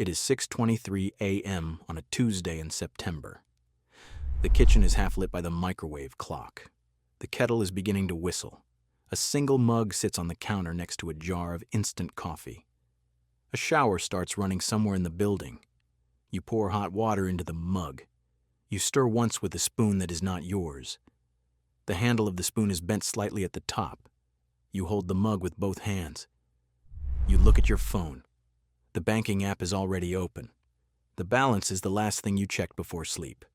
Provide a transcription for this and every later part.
It is 6:23 a.m. on a Tuesday in September. The kitchen is half lit by the microwave clock. The kettle is beginning to whistle. A single mug sits on the counter next to a jar of instant coffee. A shower starts running somewhere in the building. You pour hot water into the mug. You stir once with a spoon that is not yours. The handle of the spoon is bent slightly at the top. You hold the mug with both hands. You look at your phone. The banking app is already open. The balance is the last thing you check before sleep.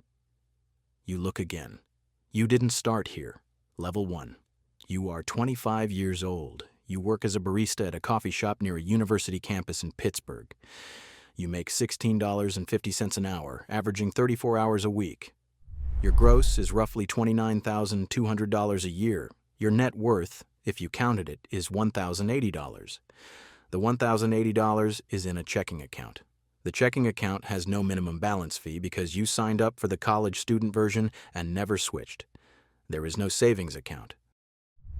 You look again. You didn't start here. Level 1. You are 25 years old. You work as a barista at a coffee shop near a university campus in Pittsburgh. You make $16.50 an hour, averaging 34 hours a week. Your gross is roughly $29,200 a year. Your net worth, if you counted it, is $1,080. The $1,080 is in a checking account. The checking account has no minimum balance fee because you signed up for the college student version and never switched. There is no savings account.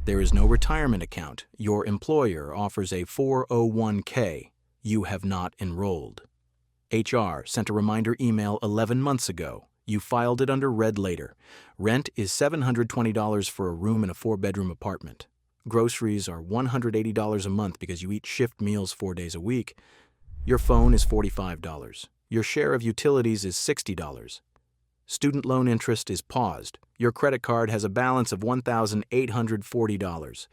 There is no retirement account. Your employer offers a 401k. You have not enrolled. HR sent a reminder email 11 months ago. You filed it under read later. Rent is $720 for a room in a 4-bedroom apartment. Groceries are $180 a month because you eat shift meals 4 days a week. Your phone is $45. Your share of utilities is $60. Student loan interest is paused. Your credit card has a balance of $1,840.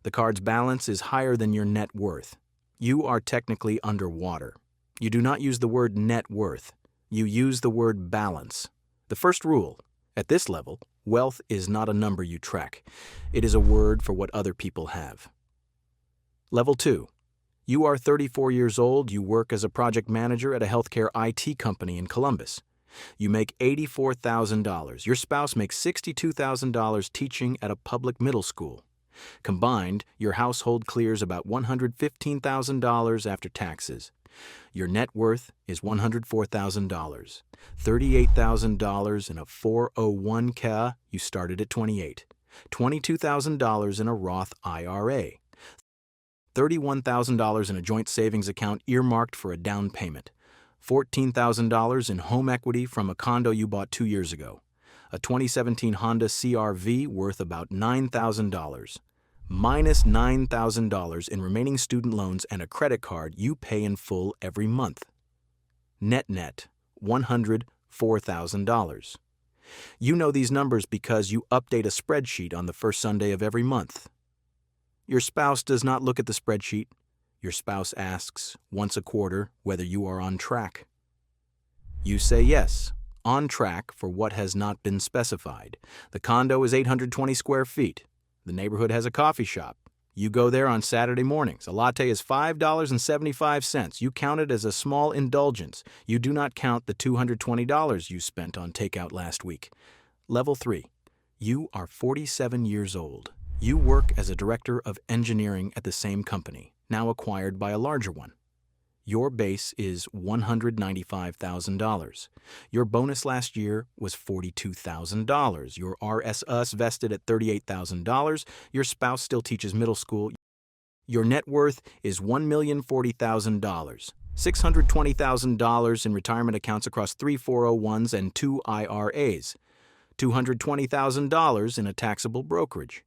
The card's balance is higher than your net worth. You are technically underwater. You do not use the word net worth. You use the word balance. The first rule: at this level, wealth is not a number you track. It is a word for what other people have. Level 2. You are 34 years old. You work as a project manager at a healthcare IT company in Columbus. You make $84,000. Your spouse makes $62,000 teaching at a public middle school. Combined, your household clears about $115,000 after taxes. Your net worth is $104,000. $38,000 in a 401k. You started at 28. $22,000 in a Roth IRA. $31,000 in a joint savings account earmarked for a down payment. $14,000 in home equity from a condo you bought 2 years ago. A 2017 Honda CR-V worth about $9,000. Minus $9,000 in remaining student loans and a credit card you pay in full every month. Net, $104,000. You know these numbers because you update a spreadsheet on the first Sunday of every month. Your spouse does not look at the spreadsheet. Your spouse asks once a quarter whether you are on track. You say yes, on track for what has not been specified. The condo is 820 square feet. The neighborhood has a coffee shop. You go there on Saturday mornings. A latte is $5.75. You count it as a small indulgence. You do not count the $220 you spent on takeout last week. Level 3. You are 47 years old. You work as a director of engineering at the same company, now acquired by a larger one. Your base is $195,000. Your bonus last year was $42,000. Your RSUs vested at $38,000. Your spouse still teaches middle school. Your net worth is $1,040,000. $620,000 in retirement accounts across 3 401s and 2 IRAs. $220,000 in a taxable brokerage.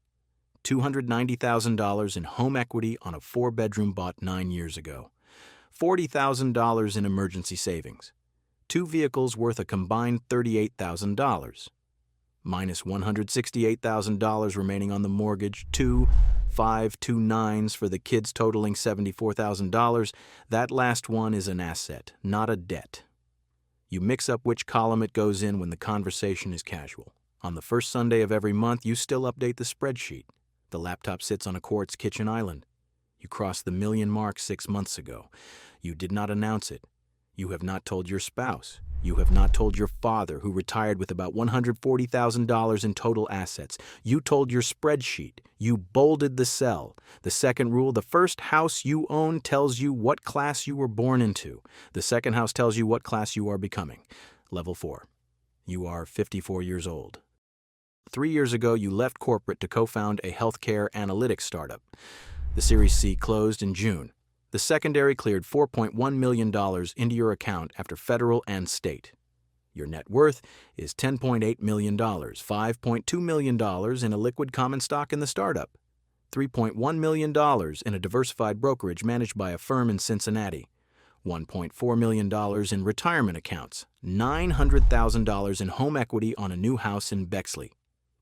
$290,000 in home equity on a 4-bedroom bought 9 years ago. $40,000 in emergency savings. 2 vehicles worth a combined $38,000. Minus $168,000 remaining on the mortgage. 2 529s for the kids totaling $74,000. That last one is an asset, not a debt. You mix up which column it goes in when the conversation is casual. On the first Sunday of every month, you still update the spreadsheet. The laptop sits on a quartz kitchen island. You crossed the million mark 6 months ago. You did not announce it. You have not told your spouse. You have not told your father, who retired with about $140,000 in total assets. You told your spreadsheet. You bolded the cell. The second rule: the first house you own tells you what class you were born into. The second house tells you what class you are becoming. Level 4. You are 54 years old. 3 years ago, you left corporate to co-found a healthcare analytics startup. The Series C closed in June. The secondary cleared $4.1 million into your account after federal and state. Your net worth is $10.8 million, $5.2 million in a liquid common stock in the startup, $3.1 million in a diversified brokerage managed by a firm in Cincinnati, $1.4 million in retirement accounts, $900,000 in home equity on a new house in Bexley,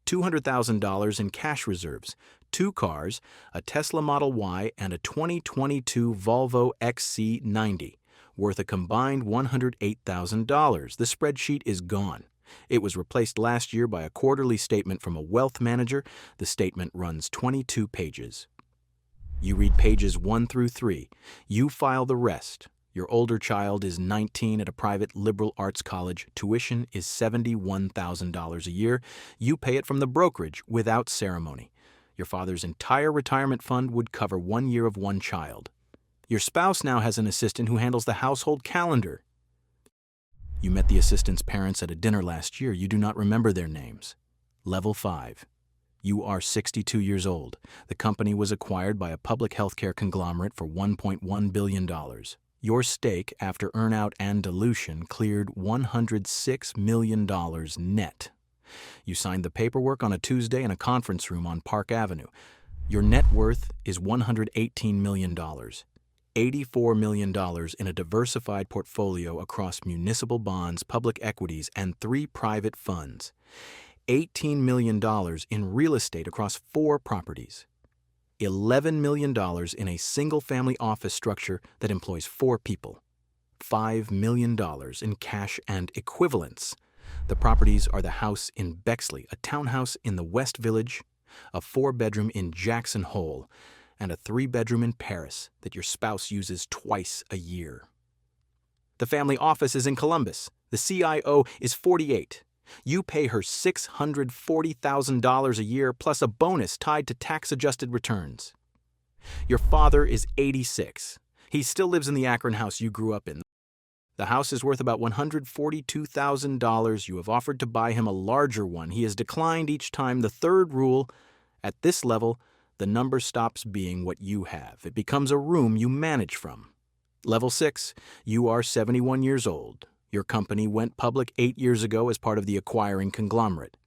$200,000 in cash reserves, 2 cars, a Tesla Model Y, and a 2022 Volvo XC90, worth a combined $108,000. The spreadsheet is gone. It was replaced last year by a quarterly statement from a wealth manager. The statement runs 22 pages. You read pages 1 through 3. You file the rest. Your older child is 19 at a private liberal arts college. Tuition is $71,000 a year. You pay it from the brokerage without ceremony. Your father's entire retirement fund would cover 1 year of one child. Your spouse now has an assistant who handles the household calendar. You met the assistant's parents at a dinner last year. You do not remember their names. Level 5. You are 62 years old. The company was acquired by a public healthcare conglomerate for $1.1 billion. Your stake, after earnout and dilution, cleared $106 million net. You signed the paperwork on a Tuesday in a conference room on Park Avenue. Your net worth is $118 million. $84 million in a diversified portfolio across municipal bonds, public equities, and 3 private funds. $18 million in real estate across 4 properties. $11 million in a single-family office structure that employs 4 people. $5 million in cash and equivalents. The properties are the house in Bexley, a townhouse in the West Village, a 4-bedroom in Jackson Hole, and a 3-bedroom in Paris that your spouse uses twice a year. The family office is in Columbus. The CIO is 48. You pay her $640,000 a year plus a bonus tied to tax-adjusted returns. Your father is 86. He still lives in the Akron house you grew up in. The house is worth about $142,000. You have offered to buy him a larger one. He has declined each time. The 3rd rule, at this level, the number stops being what you have. It becomes a room you manage from. Level 6, you are 71 years old. Your company went public 8 years ago as part of the acquiring conglomerate.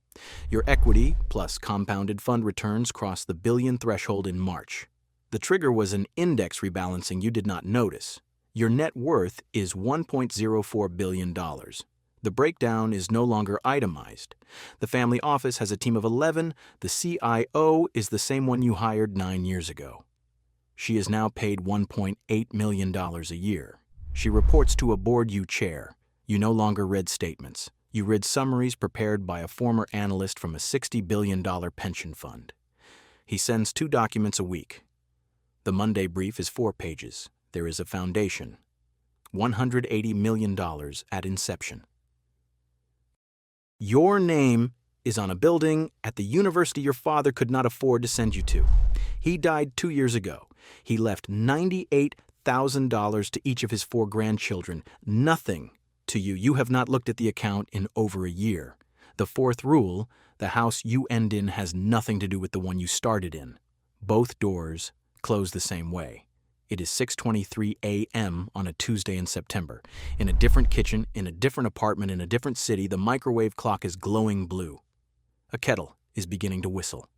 Your equity plus compounded fund returns crossed the billion threshold in March. The trigger was an index rebalancing you did not notice. Your net worth is $1.04 billion. The breakdown is no longer itemized. The family office has a team of 11. The CIO is the same one you hired 9 years ago. She is now paid $1.8 million a year. She reports to a board you chair. You no longer read statements. You read summaries prepared by a former analyst from a $60 billion pension fund. He sends 2 documents a week. The Monday brief is 4 pages. There is a foundation. $180 million at inception. Your name is on a building at the university your father could not afford to send you to. He died 2 years ago. He left $98,000 to each of his 4 grandchildren. Nothing to you. You have not looked at the account in over a year. The 4th rule, the house you end in has nothing to do with the one you started in. Both doors close the same way. It is 6:23 a.m. on a Tuesday in September. In a different kitchen, in a different apartment, in a different city, the microwave clock is glowing blue. A kettle is beginning to whistle.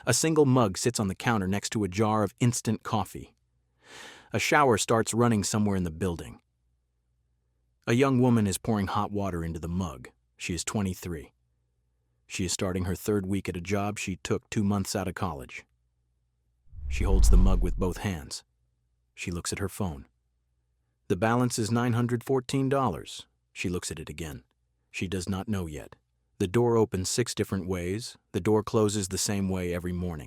A single mug sits on the counter next to a jar of instant coffee. A shower starts running somewhere in the building. A young woman is pouring hot water into the mug. She is 23. She is starting her 3rd week at a job she took 2 months out of college. She holds the mug with both hands. She looks at her phone. The balance is $914. She looks at it again. She does not know yet. The door opens 6 different ways. The door closes the same way every morning.